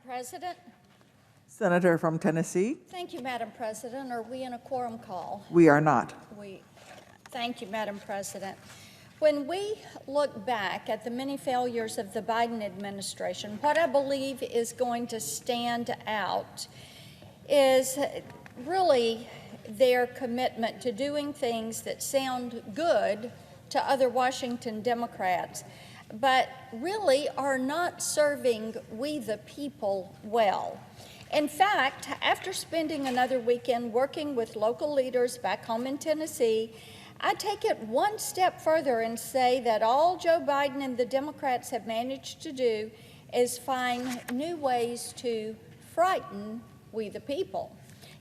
President. Senator from Tennessee. Thank you, Madam President. Are we in a quorum call? We are not. Thank you, Madam President. When we look back at the many failures of the Biden administration, what I believe is going to stand out is really their commitment to doing things that sound good to other Washington Democrats, but really are not serving we the people well. In fact, after spending another weekend working with local leaders back home in Tennessee, I take it one step further and say that all Joe Biden and the Democrats have managed to do is find new ways to frighten we the people.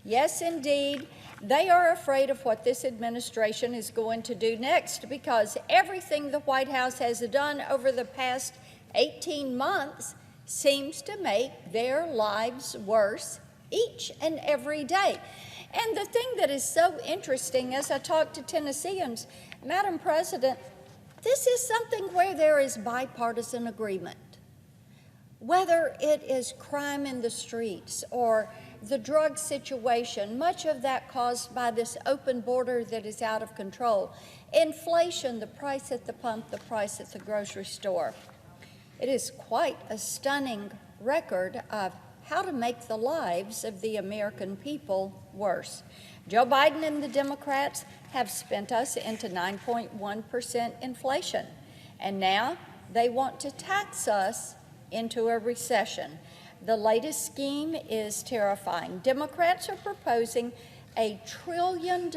Yes, indeed, they are afraid of what this administration is going to do next, because everything the White House has done over the past 18 months seems to make their lives worse each and every day. And the thing that is so interesting, as I talk to Tennesseans, Madam President, this is something where there is bipartisan agreement. Whether it is crime in the streets or the drug situation, much of that caused by this open border that is out of control, inflation, the price at the pump, the price at the grocery store. It is quite a stunning record of how to make the lives of the American people worse. Joe Biden and the Democrats have spent us into 9.1% inflation, and now they want to tax us into a recession. The latest scheme is terrifying. Democrats are proposing $1 trillion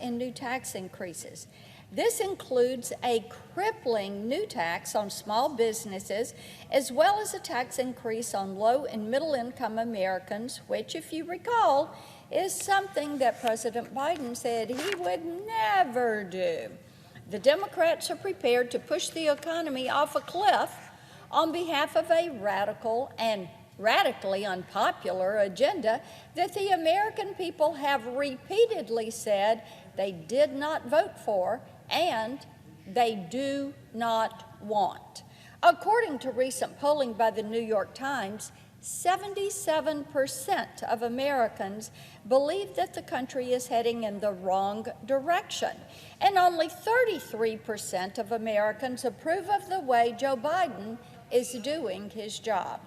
in new tax increases. This includes a crippling new tax on small businesses, as well as a tax increase on low and middle income Americans, which, if you recall, is something that President Biden said he would never do. The Democrats are prepared to push the economy off a cliff on behalf of a radical and radically unpopular agenda that the American people have repeatedly said they did not vote for and they do not want. According to recent polling by the New York Times, 77% of Americans believe that the country is heading in the wrong direction, and only 33% of Americans approve of the way Joe Biden is doing his job.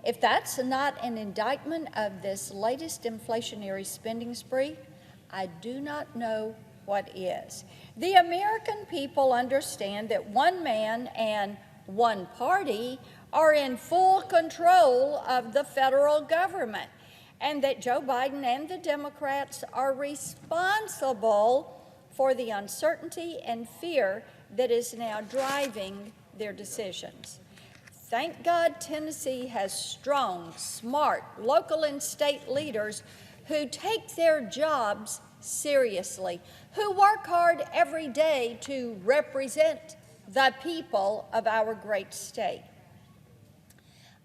If that's not an indictment of this latest inflationary spending spree, I do not know what is. The American people understand that one man and one party are in full control of the federal government, and that Joe Biden and the Democrats are responsible for the uncertainty and fear that is now driving their decisions. Thank God Tennessee has strong, smart, local and state leaders who take their jobs seriously, who work hard every day to represent the people of our great state.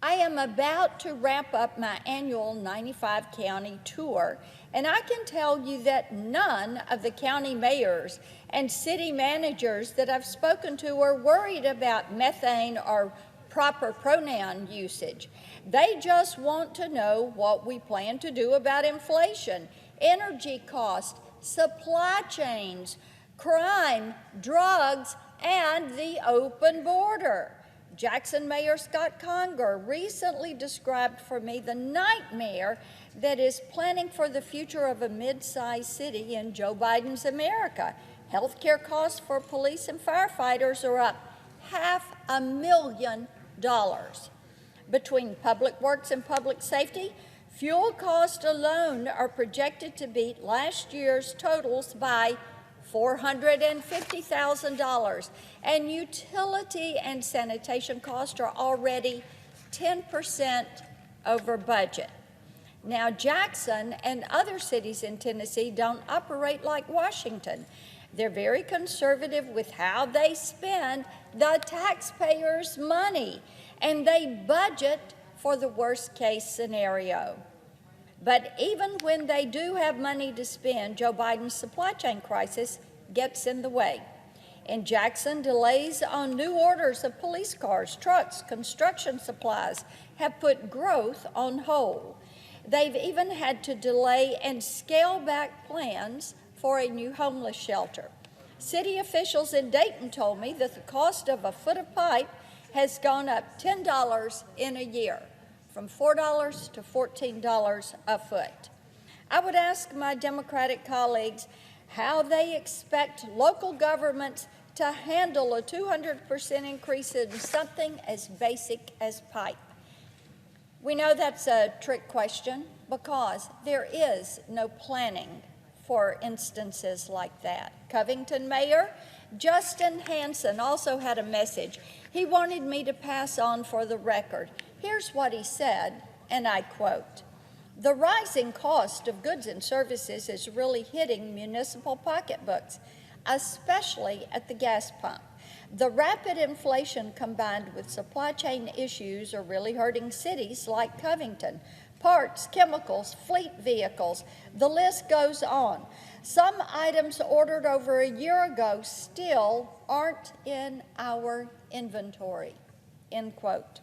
I am about to wrap up my annual 95-county tour, and I can tell you that none of the county mayors and city managers that I've spoken to are worried about methane or proper pronoun usage. They just want to know what we plan to do about inflation, energy costs, supply chains, crime, drugs, and the open border. Jackson Mayor Scott Conger recently described for me the nightmare that is planning for the future of a mid-sized city in Joe Biden's America. Healthcare costs for police and firefighters are up $500,000. Between public works and public safety, fuel costs alone are projected to beat last year's totals by $450,000, and utility and sanitation costs are already 10% over budget. Now, Jackson and other cities in Tennessee don't operate like Washington. They're very conservative with how they spend the taxpayers' money, and they budget for the worst-case scenario. But even when they do have money to spend, Joe Biden's supply chain crisis gets in the way. In Jackson, delays on new orders of police cars, trucks, construction supplies have put growth on hold. They've even had to delay and scale back plans for a new homeless shelter. City officials in Dayton told me that the cost of a foot of pipe has gone up $10 in a year, from $4 to $14 a foot. I would ask my Democratic colleagues how they expect local governments to handle a 200% increase in something as basic as pipe. We know that's a trick question because there is no planning for instances like that. Covington Mayor Justin Hansen also had a message he wanted me to pass on for the record. Here's what he said, and I quote, "The rising cost of goods and services is really hitting municipal pocketbooks, especially at the gas pump. The rapid inflation combined with supply chain issues are really hurting cities like Covington. Parts, chemicals, fleet vehicles, the list goes on. Some items ordered over a year ago still aren't in our inventory," end quote.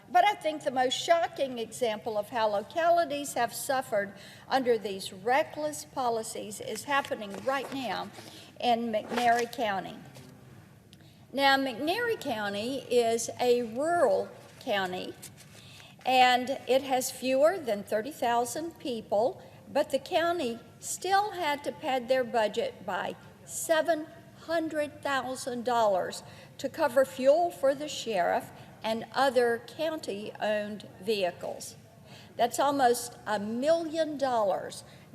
But I think the most shocking example of how localities have suffered under these reckless policies is happening right now in McNairy County. Now, McNairy County is a rural county, and it has fewer than 30,000 people, but the county still had to pad their budget by $700,000 to cover fuel for the sheriff and other county-owned vehicles. That's almost $1 million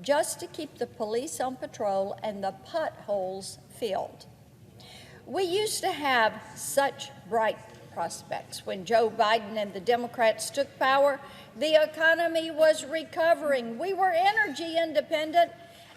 just to keep the police on patrol and the potholes filled. We used to have such bright prospects. When Joe Biden and the Democrats took power, the economy was recovering. We were energy independent,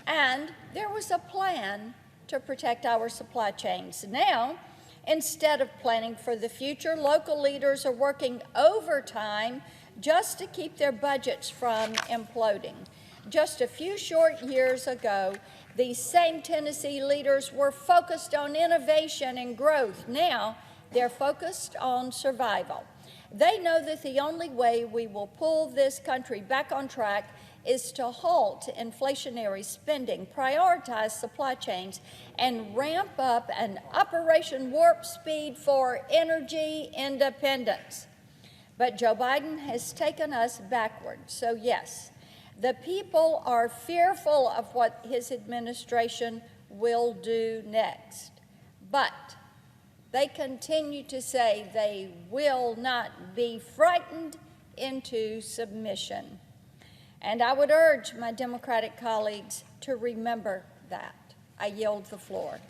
and there was a plan to protect our supply chains. Now, instead of planning for the future, local leaders are working overtime just to keep their budgets from imploding. Just a few short years ago, these same Tennessee leaders were focused on innovation and growth. Now, they're focused on survival. They know that the only way we will pull this country back on track is to halt inflationary spending, prioritize supply chains, and ramp up an Operation Warp Speed for energy independence. But Joe Biden has taken us backward. So yes, the people are fearful of what his administration will do next. But they continue to say they will not be frightened into submission. And I would urge my Democratic colleagues to remember that. I yield the floor.